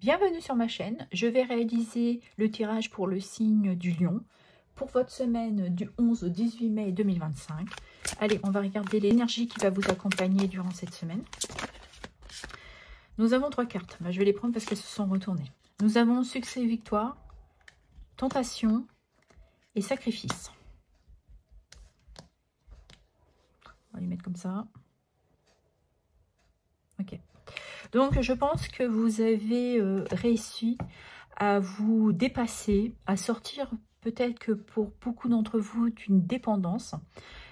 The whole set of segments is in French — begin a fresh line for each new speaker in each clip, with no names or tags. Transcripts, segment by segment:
Bienvenue sur ma chaîne. Je vais réaliser le tirage pour le signe du Lion pour votre semaine du 11 au 18 mai 2025. Allez, on va regarder l'énergie qui va vous accompagner durant cette semaine. Nous avons 3 cartes. Je vais les prendre parce qu'elles se sont retournées. Nous avons succès et victoire, tentation et sacrifice. On va les mettre comme ça. Ok. Donc, je pense que vous avez réussi à vous dépasser, à sortir peut-être que pour beaucoup d'entre vous d'une dépendance.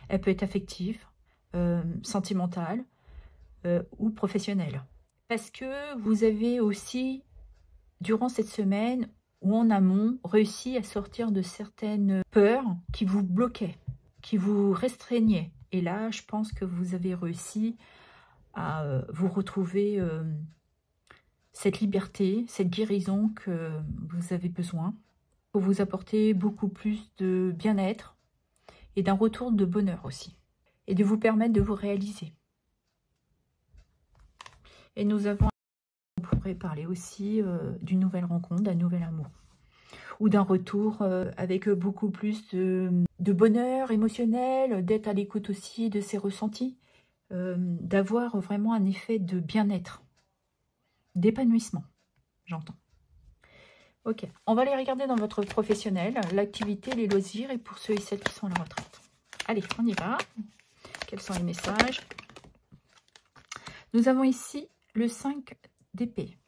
Elle peut être affective, sentimentale ou professionnelle. Parce que vous avez aussi, durant cette semaine ou en amont, réussi à sortir de certaines peurs qui vous bloquaient, qui vous restreignaient. Et là, je pense que vous avez réussi à vous retrouver cette liberté, cette guérison que vous avez besoin pour vous apporter beaucoup plus de bien-être et d'un retour de bonheur aussi et de vous permettre de vous réaliser. Et nous avons, on pourrait parler aussi d'une nouvelle rencontre, d'un nouvel amour ou d'un retour avec beaucoup plus de bonheur émotionnel, d'être à l'écoute aussi de ses ressentis, d'avoir vraiment un effet de bien-être, d'épanouissement, j'entends. Ok, on va aller regarder dans votre professionnel, l'activité, les loisirs et pour ceux et celles qui sont à la retraite. Allez, on y va. Quels sont les messages? Nous avons ici le 5 d'épée.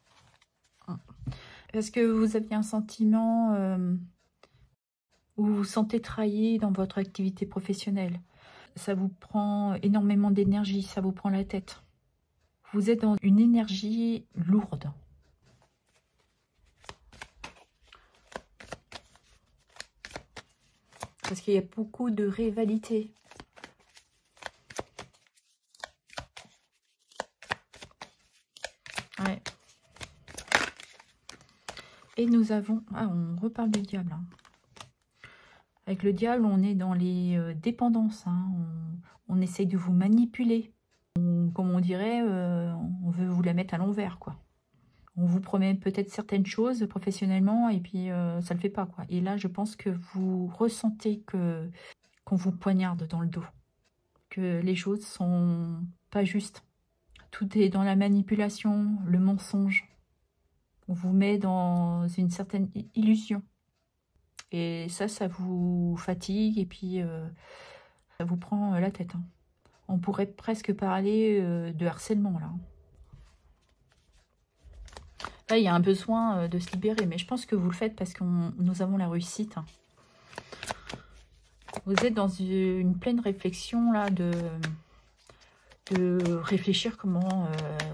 Est-ce que vous aviez un sentiment où vous vous sentez trahi dans votre activité professionnelle? Ça vous prend énormément d'énergie, ça vous prend la tête. Vous êtes dans une énergie lourde. Parce qu'il y a beaucoup de rivalité. Ouais. Et nous avons... Ah, on reparle du diable. Hein. Avec le diable, on est dans les dépendances. Hein. On essaye de vous manipuler. Comme on dirait, on veut vous la mettre à l'envers, quoi. On vous promet peut-être certaines choses professionnellement et puis ça ne le fait pas, quoi. Et là, je pense que vous ressentez qu'on vous poignarde dans le dos. Que les choses sont pas justes. Tout est dans la manipulation, le mensonge. On vous met dans une certaine illusion. Et ça vous fatigue et puis ça vous prend la tête. Hein. On pourrait presque parler de harcèlement, là. Là, il y a un besoin de se libérer, mais je pense que vous le faites parce que nous avons la réussite. Hein. Vous êtes dans une pleine réflexion, là, de réfléchir comment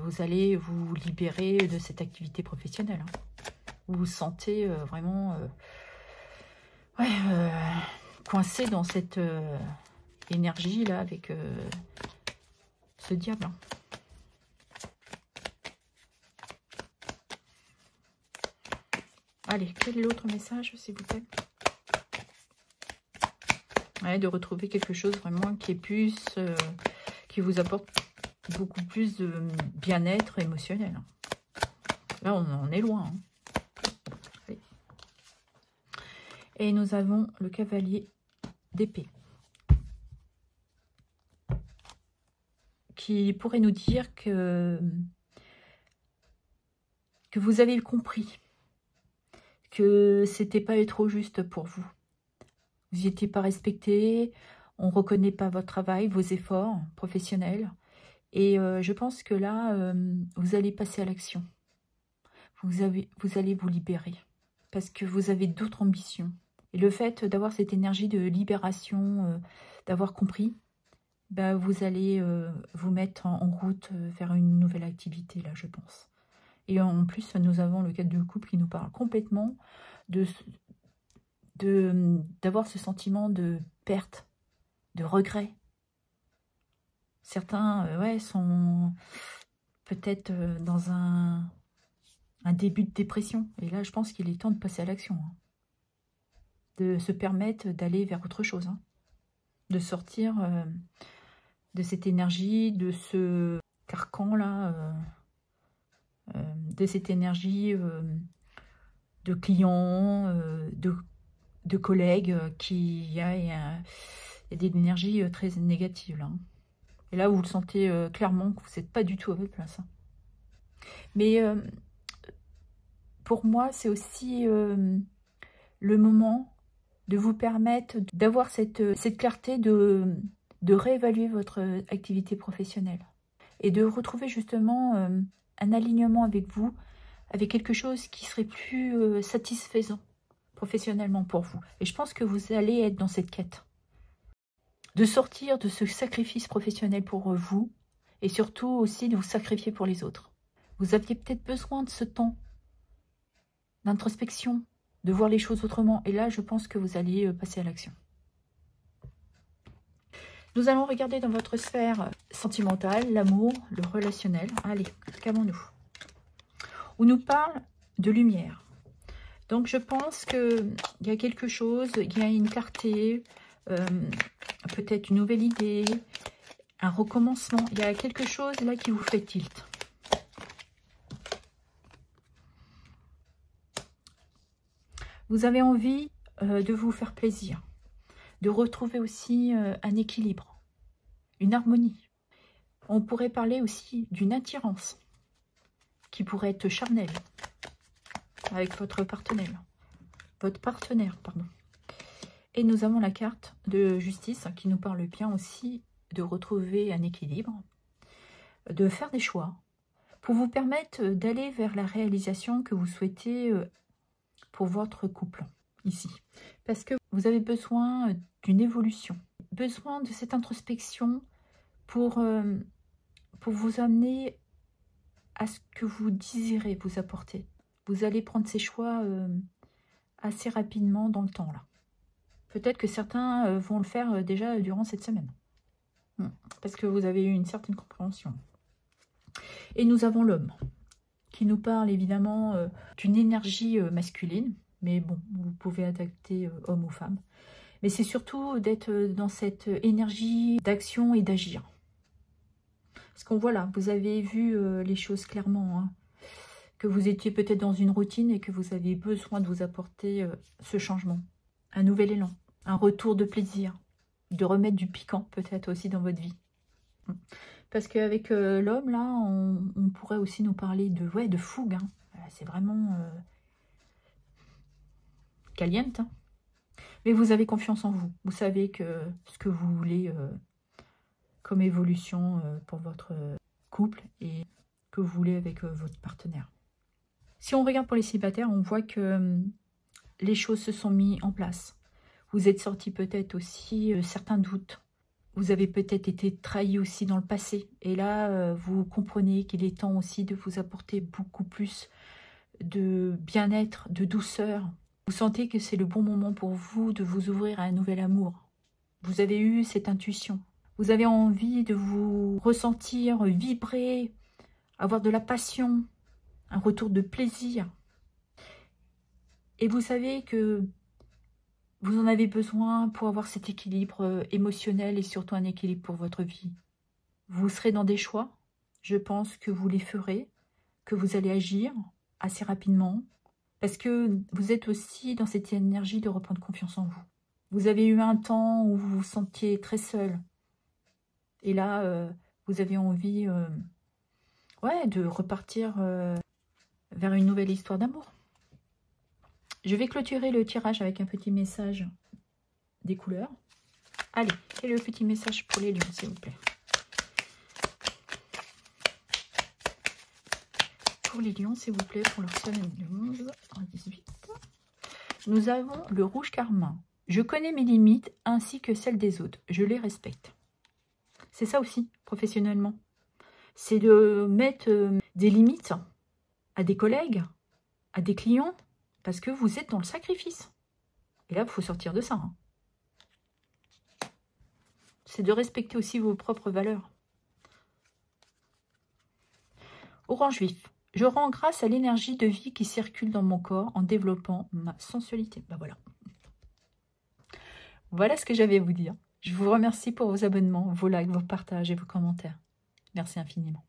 vous allez vous libérer de cette activité professionnelle. Hein. Vous vous sentez vraiment coincé dans cette énergie là avec ce diable. Hein. Allez, quel est l'autre message, s'il vous plaît? Ouais, de retrouver quelque chose vraiment qui est plus... qui vous apporte beaucoup plus de bien-être émotionnel. Là, on en est loin. Hein. Et nous avons le cavalier d'épée. Qui pourrait nous dire que vous avez compris que c'était pas trop juste pour vous. Vous n'étiez pas respecté, on ne reconnaît pas votre travail, vos efforts professionnels. Et je pense que là, vous allez passer à l'action. Vous allez vous libérer. Parce que vous avez d'autres ambitions. Et le fait d'avoir cette énergie de libération, d'avoir compris, bah, vous allez vous mettre en route vers une nouvelle activité, là, je pense. Et en plus, nous avons le cadre de couple qui nous parle complètement d'avoir ce sentiment de perte, de regret. Certains ouais, sont peut-être dans un début de dépression. Et là, je pense qu'il est temps de passer à l'action. Hein. De se permettre d'aller vers autre chose. Hein. De sortir de cette énergie, de ce carcan-là, de cette énergie de clients, de collègues il y a des énergies très négatives. Là. Et là, vous le sentez clairement que vous n'êtes pas du tout à votre place. Mais pour moi, c'est aussi le moment de vous permettre d'avoir cette clarté de réévaluer votre activité professionnelle et de retrouver justement un alignement avec vous, avec quelque chose qui serait plus satisfaisant professionnellement pour vous. Et je pense que vous allez être dans cette quête de sortir de ce sacrifice professionnel pour vous et surtout aussi de vous sacrifier pour les autres. Vous aviez peut-être besoin de ce temps d'introspection, de voir les choses autrement. Et là, je pense que vous allez passer à l'action. Nous allons regarder dans votre sphère sentimentale, l'amour, le relationnel. Allez, calmons-nous. On nous parle de lumière. Donc, je pense qu'il y a quelque chose, il y a une clarté, peut-être une nouvelle idée, un recommencement. Il y a quelque chose là qui vous fait tilt. Vous avez envie de vous faire plaisir, de retrouver aussi un équilibre, une harmonie. On pourrait parler aussi d'une attirance qui pourrait être charnelle avec votre partenaire. Pardon. Et nous avons la carte de justice qui nous parle bien aussi de retrouver un équilibre, de faire des choix pour vous permettre d'aller vers la réalisation que vous souhaitez pour votre couple, ici. Parce que vous avez besoin d'une évolution, besoin de cette introspection pour vous amener à ce que vous désirez vous apporter. Vous allez prendre ces choix assez rapidement dans le temps, là. Peut-être que certains vont le faire déjà durant cette semaine. Parce que vous avez eu une certaine compréhension. Et nous avons l'homme, qui nous parle évidemment d'une énergie masculine, mais bon, vous pouvez adapter homme ou femme. Mais c'est surtout d'être dans cette énergie d'action et d'agir. Parce qu'on voit là, vous avez vu les choses clairement, hein, que vous étiez peut-être dans une routine et que vous avez besoin de vous apporter ce changement, un nouvel élan, un retour de plaisir, de remettre du piquant peut-être aussi dans votre vie. Parce qu'avec l'homme, là, on pourrait aussi nous parler de fougue. Hein. C'est vraiment caliente. Hein. Mais vous avez confiance en vous. Vous savez que ce que vous voulez comme évolution pour votre couple et que vous voulez avec votre partenaire. Si on regarde pour les célibataires, on voit que les choses se sont mises en place. Vous êtes sortis peut-être aussi certains doutes. Vous avez peut-être été trahi aussi dans le passé. Et là, vous comprenez qu'il est temps aussi de vous apporter beaucoup plus de bien-être, de douceur. Vous sentez que c'est le bon moment pour vous de vous ouvrir à un nouvel amour. Vous avez eu cette intuition. Vous avez envie de vous ressentir vibrer, avoir de la passion, un retour de plaisir. Et vous savez que vous en avez besoin pour avoir cet équilibre émotionnel et surtout un équilibre pour votre vie. Vous serez dans des choix. Je pense que vous les ferez, que vous allez agir assez rapidement. Parce que vous êtes aussi dans cette énergie de reprendre confiance en vous. Vous avez eu un temps où vous vous sentiez très seul. Et là, vous avez envie de repartir vers une nouvelle histoire d'amour. Je vais clôturer le tirage avec un petit message des couleurs. Allez, quel est le petit message pour les lions, s'il vous plaît? Pour les lions, s'il vous plaît, pour leur semaine du 11 à 18. Nous avons le rouge carmin. Je connais mes limites ainsi que celles des autres. Je les respecte. C'est ça aussi, professionnellement. C'est de mettre des limites à des collègues, à des clients, parce que vous êtes dans le sacrifice. Et là, il faut sortir de ça. Hein. C'est de respecter aussi vos propres valeurs. Orange vif. Je rends grâce à l'énergie de vie qui circule dans mon corps en développant ma sensualité. Ben voilà. Voilà ce que j'avais à vous dire. Je vous remercie pour vos abonnements, vos likes, vos partages et vos commentaires. Merci infiniment.